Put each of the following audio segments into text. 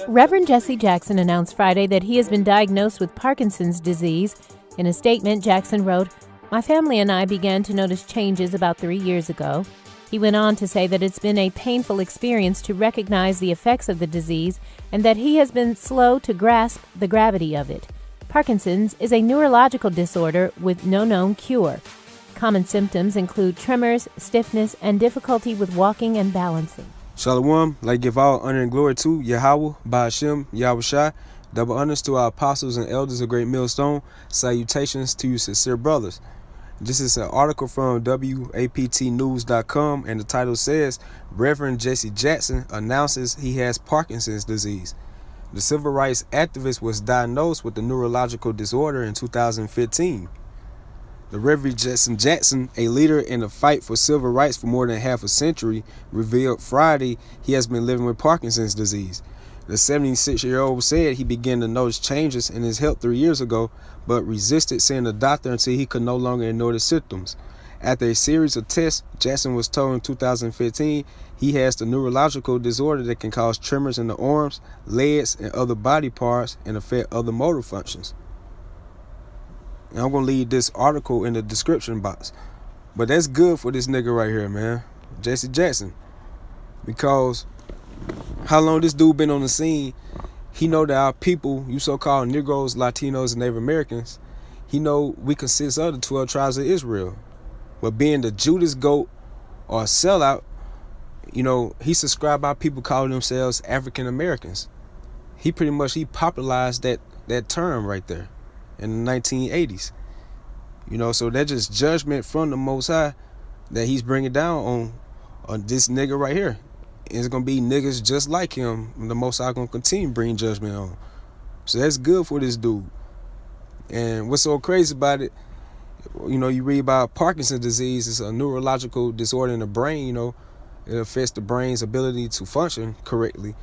Reverend Jesse Jackson announced Friday that he has been diagnosed with Parkinson's disease. In a statement, Jackson wrote, "My family and I began to notice changes about 3 years ago." He went on to say that it's been a painful experience to recognize the effects of the disease and that he has been slow to grasp the gravity of it. Parkinson's is a neurological disorder with no known cure. Common symptoms include tremors, stiffness, and difficulty with walking and balancing. Shalom, like give all honor and glory to Yahweh, Ba'ashem, Yahushai. Double honors to our apostles and elders of Great Millstone. Salutations to you sincere brothers. This is an article from WAPTnews.com, and the title says, Reverend Jesse Jackson announces he has Parkinson's disease. The civil rights activist was diagnosed with the neurological disorder in 2015. The Reverend Jesse Jackson, a leader in the fight for civil rights for more than half a century, revealed Friday he has been living with Parkinson's disease. The 76-year-old said he began to notice changes in his health 3 years ago, but resisted seeing a doctor until he could no longer ignore the symptoms. After a series of tests, Jackson was told in 2015 he has the neurological disorder that can cause tremors in the arms, legs, and other body parts and affect other motor functions. And I'm going to leave this article in the description box. But that's good for this nigga right here, man. Jesse Jackson. Because how long this dude been on the scene, he know that our people, you so-called Negroes, Latinos, and Native Americans, he know we consist of the 12 tribes of Israel. But being the Judas goat or a sellout, you know, he subscribed by people calling themselves African Americans. He popularized that term right there in the 1980s. You know, so that's just judgment from the Most High that he's bringing down on this nigga right here. And it's going to be niggas just like him the Most High going to continue bringing judgment on. So that's good for this dude. And what's so crazy about it, you know, you read about Parkinson's disease. It's a neurological disorder in the brain, you know. It affects the brain's ability to function correctly.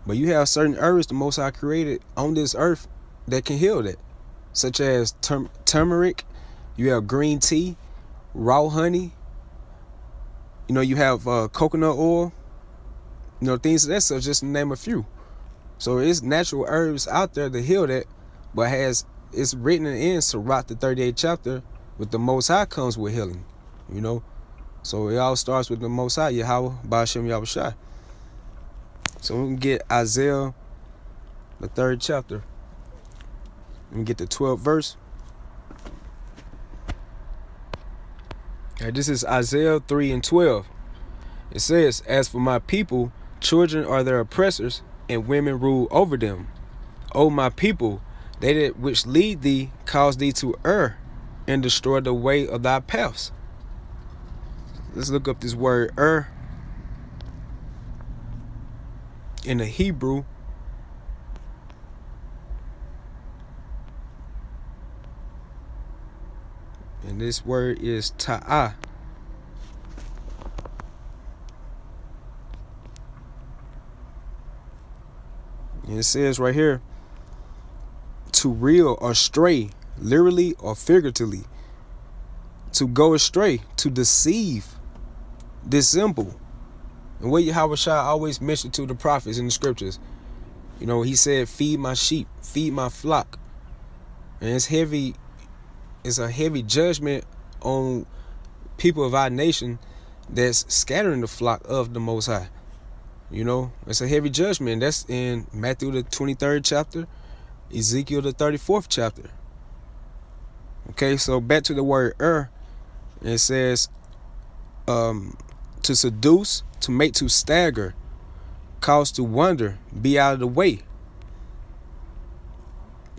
But you have certain herbs the Most High created on this earth that can heal that, such as turmeric. You have green tea, raw honey. You know, you have coconut oil. You know, things of that such, just to name a few. So it's natural herbs out there to heal that, but it's written in Sirach, the 38th chapter, with the Most High comes with healing, you know. So it all starts with the Most High, Yahweh, Ba'ashem, Yahushai. So we can get Isaiah, the 3rd chapter. We get the 12th verse. Okay, this is Isaiah 3:12. It says, "As for my people, children are their oppressors, and women rule over them. O my people, they that which lead thee cause thee to err, and destroy the way of thy paths." Let's look up this word err in the Hebrew. And this word is ta'ah. And it says right here, to reel or stray, literally or figuratively. To go astray, to deceive, dissemble. And what Yahushua always mentioned to the prophets in the scriptures, you know, he said, feed my sheep, feed my flock. And it's a heavy judgment on people of our nation that's scattering the flock of the Most High. You know, it's a heavy judgment. That's in Matthew the 23rd chapter, Ezekiel the 34th chapter. Okay, so back to the word it says to seduce, to make to stagger, cause to wonder, be out of the way.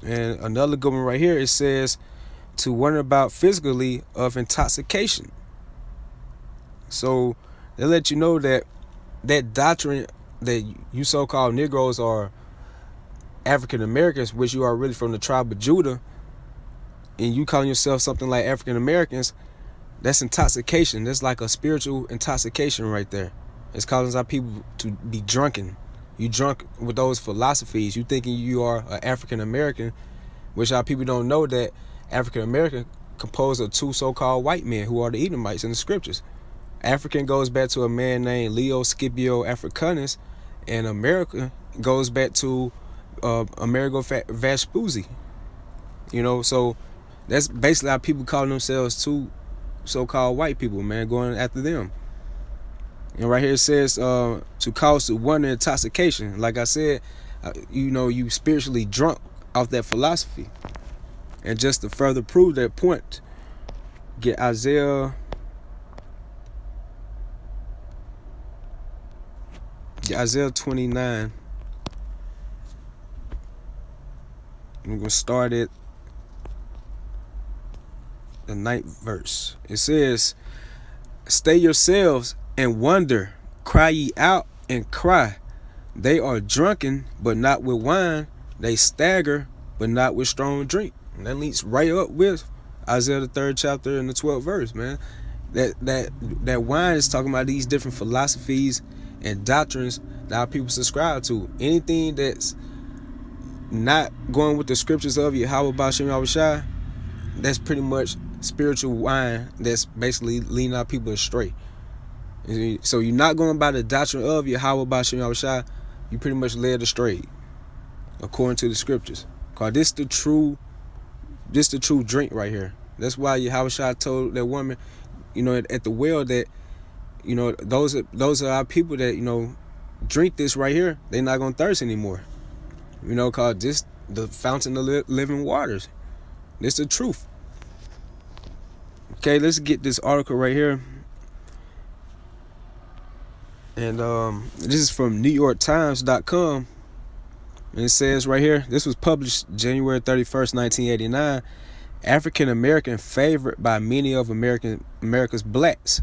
And another good one right here, it says to wonder about physically of intoxication. So they let you know that doctrine that you so-called Negroes are African Americans, which you are really from the tribe of Judah, and you calling yourself something like African Americans, that's intoxication. That's like a spiritual intoxication right there. It's causing our people to be drunken. You drunk with those philosophies. You thinking you are an African American, which our people don't know that African American composed of two so-called white men who are the Edomites in the scriptures. African goes back to a man named Leo Scipio Africanus, and American goes back to Amerigo Vespucci. So that's basically how people call themselves two so-called white people, man, going after them. And right here it says to cause to wonder intoxication. Like I said, you spiritually drunk off that philosophy. And just to further prove that point, get Isaiah 29. I'm going to start at the 9th verse. It says, stay yourselves and wonder, cry ye out and cry. They are drunken, but not with wine. They stagger, but not with strong drink. And that leads right up with Isaiah the 3rd chapter and the 12th verse, man. That wine is talking about these different philosophies and doctrines that our people subscribe to. Anything that's not going with the scriptures of Yahweh Ba'Shem Yahushua, that's pretty much spiritual wine that's basically leading our people astray. So you're not going by the doctrine of Yahweh Ba'Shem Yahushua, you pretty much led astray according to the scriptures. Cause this the true drink right here. That's why Yahushua told that woman, at the well that, those are our people that, drink this right here, they're not gonna thirst anymore. Cause this the fountain of living waters. This the truth. Okay, let's get this article right here. And this is from NewYorkTimes.com. And it says right here, this was published January 31st, 1989. African American favorite by many of America's blacks.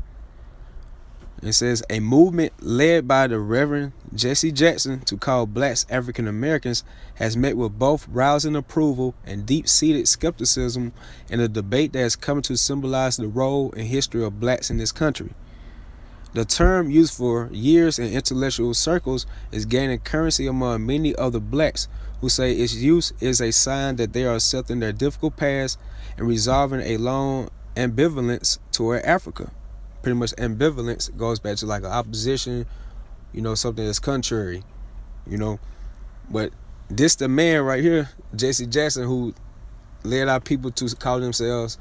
It says a movement led by the Reverend Jesse Jackson to call blacks African Americans has met with both rousing approval and deep-seated skepticism in a debate that has come to symbolize the role and history of blacks in this country. The term, used for years in intellectual circles, is gaining currency among many other blacks who say its use is a sign that they are accepting their difficult past and resolving a long ambivalence toward Africa. Pretty much ambivalence goes back to like an opposition, something that's contrary, But this the man right here, Jesse Jackson, who led our people to call themselves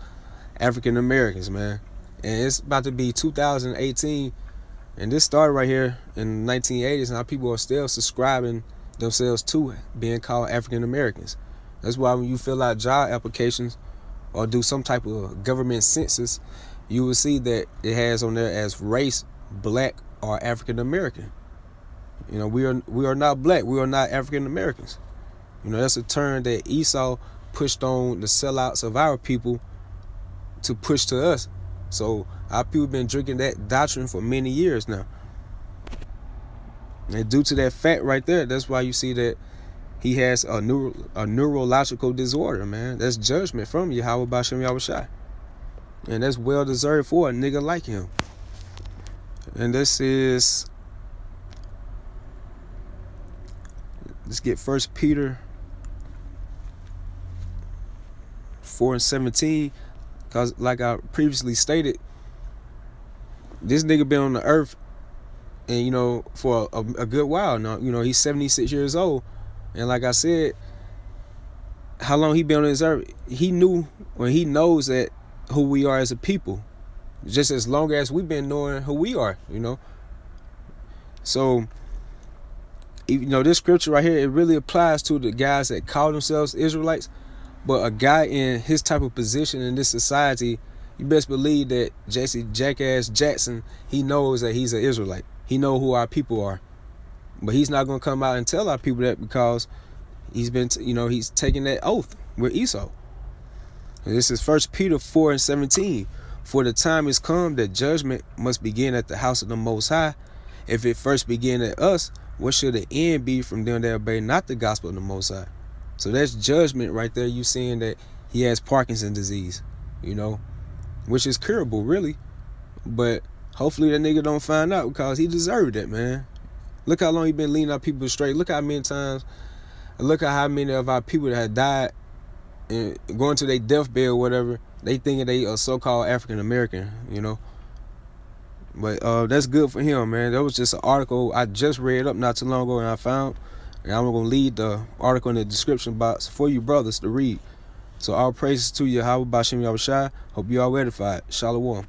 African Americans, man. And it's about to be 2018. And this started right here in the 1980s, and our people are still subscribing themselves to being called African Americans. That's why when you fill out job applications or do some type of government census, you will see that it has on there as race, black or African American. We are not black. We are not African Americans. That's a term that Esau pushed on the sellouts of our people to push to us. So our people been drinking that doctrine for many years now. And due to that fact right there, that's why you see that he has a neurological disorder, man. That's judgment from Yahweh Ba'Shem Yahushua. And that's well deserved for a nigga like him. And this is, let's get 1 Peter 4:17. Because like I previously stated, this nigga been on the earth and, for a good while now. He's 76 years old. And like I said, how long he been on this earth, he knows that who we are as a people. Just as long as we've been knowing who we are, So, this scripture right here, it really applies to the guys that call themselves Israelites. But a guy in his type of position in this society, you best believe that Jesse Jackass Jackson, he knows that he's an Israelite. He knows who our people are. But he's not going to come out and tell our people that because he's been, he's taking that oath with Esau. And this is 1 Peter 4:17. For the time is come that judgment must begin at the house of the Most High. If it first begin at us, what should the end be from them that obey not the gospel of the Most High? So that's judgment right there. You seeing that he has Parkinson's disease, which is curable, really. But hopefully that nigga don't find out because he deserved it, man. Look how long he been leading our people straight. Look how many times, look at how many of our people that had died and going to their deathbed or whatever, they thinking they are so-called African American, But that's good for him, man. That was just an article I just read up not too long ago and I found. And I'm going to leave the article in the description box for you brothers to read. So all praises to Yahweh Bashem Yahushua. Hope you all edified. Shalom.